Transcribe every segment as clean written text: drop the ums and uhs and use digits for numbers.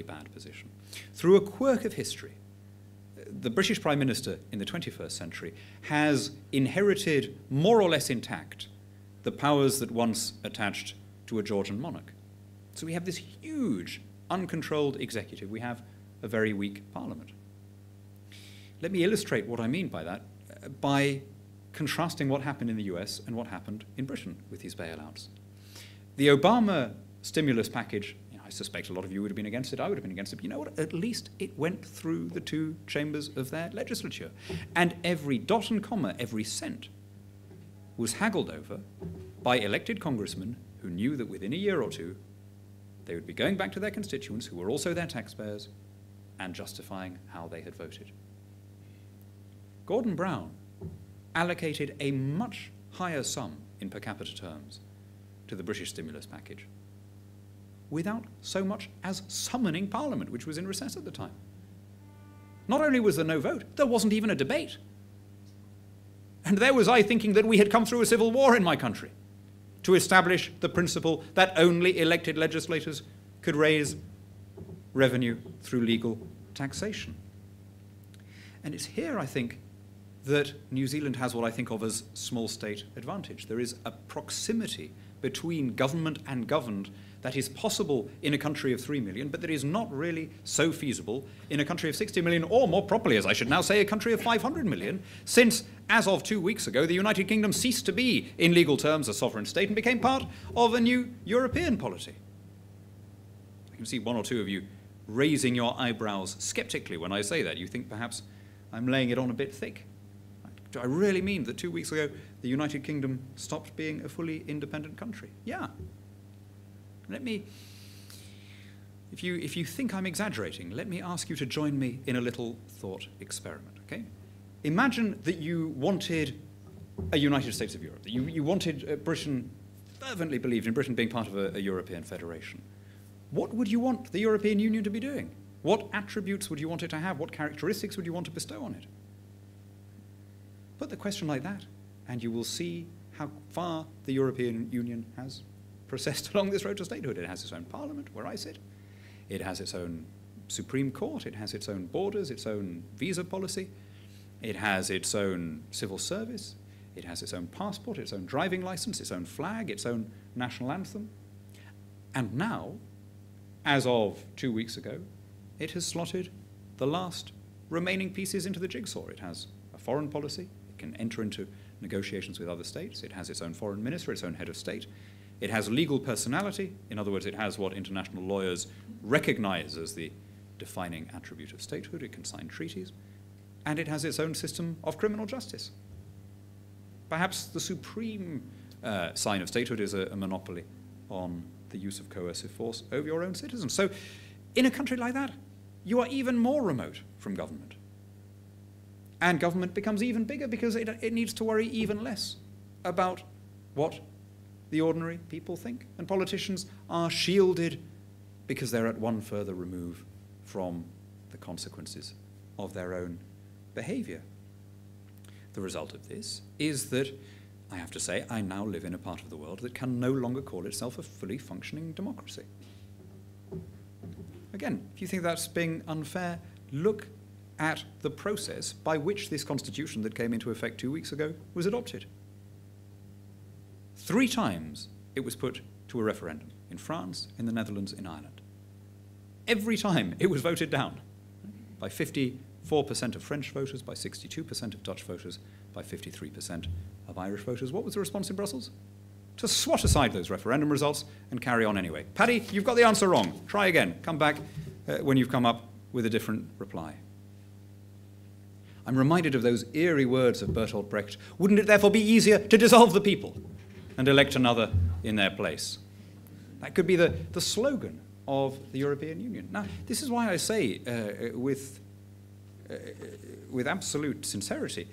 bad position. Through a quirk of history, the British Prime Minister in the 21st century has inherited, more or less intact, the powers that once attached to a Georgian monarch. So we have this huge, uncontrolled executive. We have a very weak parliament. Let me illustrate what I mean by that by contrasting what happened in the US and what happened in Britain with these bailouts. The Obama stimulus package, I suspect a lot of you would have been against it, I would have been against it, but you know what? At least it went through the two chambers of their legislature. And every dot and comma, every cent was haggled over by elected congressmen who knew that within a year or two they would be going back to their constituents, who were also their taxpayers, and justifying how they had voted. Gordon Brown allocated a much higher sum in per capita terms to the British stimulus package without so much as summoning Parliament, which was in recess at the time. Not only was there no vote, there wasn't even a debate. And there was I thinking that we had come through a civil war in my country to establish the principle that only elected legislators could raise revenue through legal taxation. And it's here, I think, that New Zealand has what I think of as small state advantage. There is a proximity between government and governed that is possible in a country of 3 million, but that is not really so feasible in a country of 60 million, or more properly, as I should now say, a country of 500 million, since, as of 2 weeks ago, the United Kingdom ceased to be, in legal terms, a sovereign state and became part of a new European polity. I can see one or two of you raising your eyebrows skeptically when I say that. You think perhaps I'm laying it on a bit thick. Do I really mean that 2 weeks ago the United Kingdom stopped being a fully independent country? Yeah. Let me, if you think I'm exaggerating, let me ask you to join me in a little thought experiment, okay? Imagine that you wanted a United States of Europe, that you wanted Britain, fervently believed in Britain being part of a European federation. What would you want the European Union to be doing? What attributes would you want it to have? What characteristics would you want to bestow on it? Put the question like that, and you will see how far the European Union has processed along this road to statehood. It has its own parliament, where I sit. It has its own Supreme Court. It has its own borders, its own visa policy. It has its own civil service. It has its own passport, its own driving license, its own flag, its own national anthem. And now, as of 2 weeks ago, it has slotted the last remaining pieces into the jigsaw. It has a foreign policy. It can enter into negotiations with other states. It has its own foreign minister, its own head of state. It has legal personality. In other words, it has what international lawyers recognize as the defining attribute of statehood. It can sign treaties. And it has its own system of criminal justice. Perhaps the supreme sign of statehood is a monopoly on the use of coercive force over your own citizens. So in a country like that, you are even more remote from government. And government becomes even bigger because it needs to worry even less about what the ordinary people think. And politicians are shielded because they're at one further remove from the consequences of their own behavior. The result of this is that, I have to say, I now live in a part of the world that can no longer call itself a fully functioning democracy. Again, if you think that's being unfair, look at the process by which this constitution that came into effect 2 weeks ago was adopted. 3 times it was put to a referendum, in France, in the Netherlands, in Ireland. Every time it was voted down by 54% of French voters, by 62% of Dutch voters, by 53% of Irish voters. What was the response in Brussels? To swat aside those referendum results and carry on anyway. Paddy, you've got the answer wrong. Try again. Come back when you've come up with a different reply. I'm reminded of those eerie words of Bertolt Brecht. Wouldn't it therefore be easier to dissolve the people and elect another in their place? That could be the slogan of the European Union. Now, this is why I say with absolute sincerity,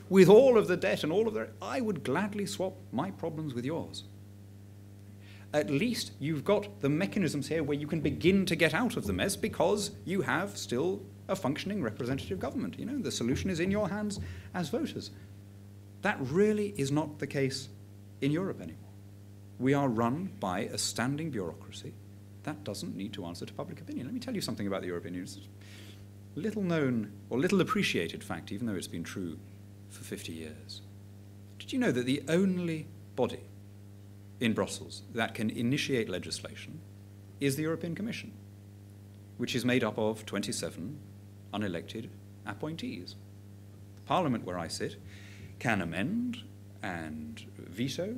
with all of the debt and all of the, I would gladly swap my problems with yours. At least you've got the mechanisms here where you can begin to get out of the mess because you have still a functioning representative government. The solution is in your hands as voters. That really is not the case in Europe anymore. We are run by a standing bureaucracy that doesn't need to answer to public opinion. Let me tell you something about the European Union. It's a little known or little appreciated fact, even though it's been true for 50 years. Did you know that the only body in Brussels that can initiate legislation is the European Commission, which is made up of 27 unelected appointees? The Parliament, where I sit, can amend and veto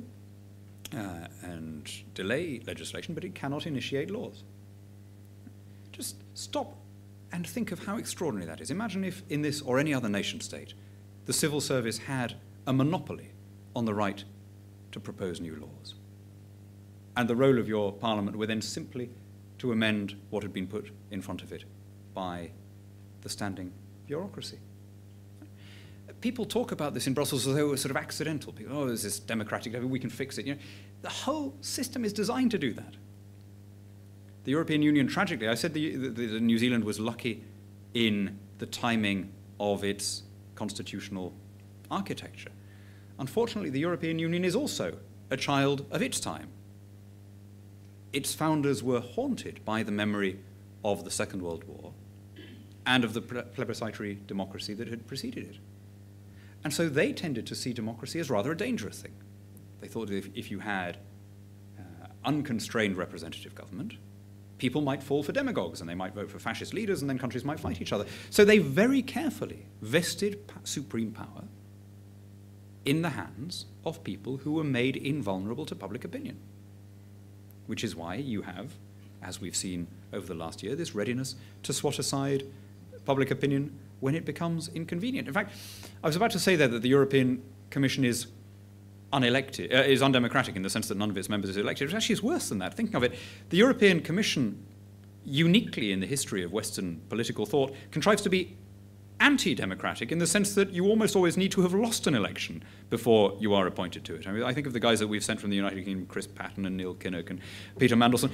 and delay legislation, but it cannot initiate laws. Just stop and think of how extraordinary that is. Imagine if in this or any other nation state, the civil service had a monopoly on the right to propose new laws. And the role of your parliament were then simply to amend what had been put in front of it by the standing bureaucracy. People talk about this in Brussels as though it was sort of accidental. People, oh, there's this democratic level, we can fix it. You know, the whole system is designed to do that. The European Union, tragically, I said the New Zealand was lucky in the timing of its constitutional architecture. Unfortunately, the European Union is also a child of its time. Its founders were haunted by the memory of the Second World War and of the plebiscitary democracy that had preceded it. And so they tended to see democracy as rather a dangerous thing. They thought if you had unconstrained representative government, people might fall for demagogues and they might vote for fascist leaders and then countries might fight each other. So they very carefully vested supreme power in the hands of people who were made invulnerable to public opinion. Which is why you have, as we've seen over the last year, this readiness to swat aside public opinion when it becomes inconvenient. In fact, I was about to say there that the European Commission is unelected, is undemocratic in the sense that none of its members is elected. It actually is worse than that. Thinking of it, the European Commission, uniquely in the history of Western political thought, contrives to be anti-democratic in the sense that you almost always need to have lost an election before you are appointed to it. I mean, I think of the guys that we've sent from the United Kingdom, Chris Patten and Neil Kinnock and Peter Mandelson.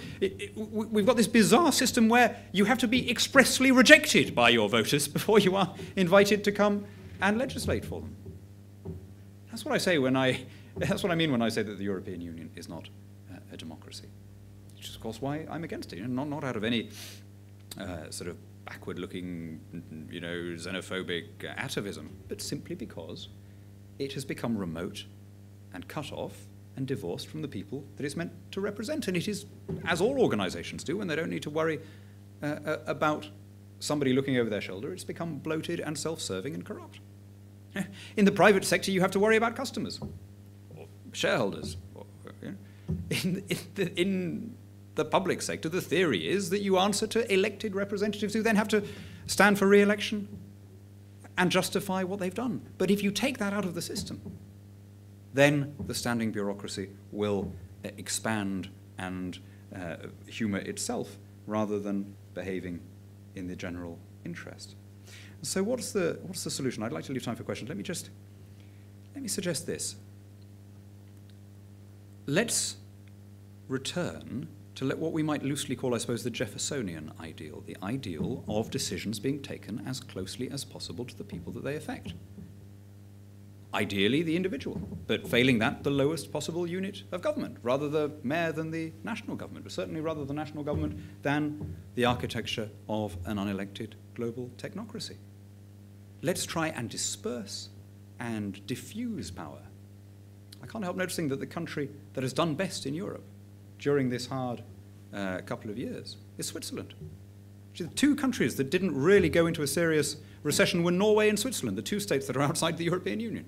We've got this bizarre system where you have to be expressly rejected by your voters before you are invited to come and legislate for them. That's what I say that's what I mean when I say that the European Union is not a democracy. Which is, of course, why I'm against it. Not out of any sort of backward-looking, xenophobic atavism, but simply because it has become remote and cut off and divorced from the people that it's meant to represent. And it is, as all organizations do, when they don't need to worry about somebody looking over their shoulder, it's become bloated and self-serving and corrupt. In the private sector, you have to worry about customers or shareholders. In the public sector, the theory is that you answer to elected representatives who then have to stand for re-election and justify what they've done. But if you take that out of the system, then the standing bureaucracy will expand and humour itself rather than behaving in the general interest. So what's the solution? I'd like to leave time for questions. Let me suggest this. Let's return to what we might loosely call, I suppose, the Jeffersonian ideal, the ideal of decisions being taken as closely as possible to the people that they affect. Ideally, the individual, but failing that, the lowest possible unit of government, rather the mayor than the national government, but certainly rather the national government than the architecture of an unelected global technocracy. Let's try and disperse and diffuse power. I can't help noticing that the country that has done best in Europe during this hard couple of years is Switzerland. The two countries that didn't really go into a serious recession were Norway and Switzerland, the two states that are outside the European Union.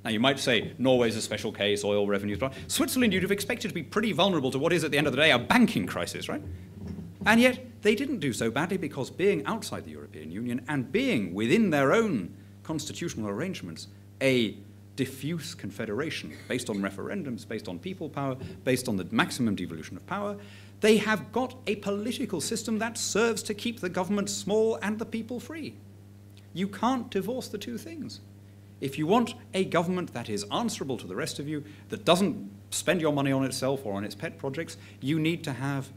Now, you might say Norway's a special case, oil revenues, but Switzerland you'd have expected to be pretty vulnerable to what is, at the end of the day, a banking crisis, right? And yet, they didn't do so badly because being outside the European Union and being within their own constitutional arrangements a diffuse confederation based on referendums, based on people power, based on the maximum devolution of power, they have got a political system that serves to keep the government small and the people free. You can't divorce the two things. If you want a government that is answerable to the rest of you, that doesn't spend your money on itself or on its pet projects, you need to have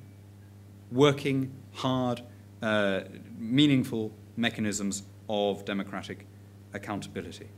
working, hard, meaningful mechanisms of democratic accountability.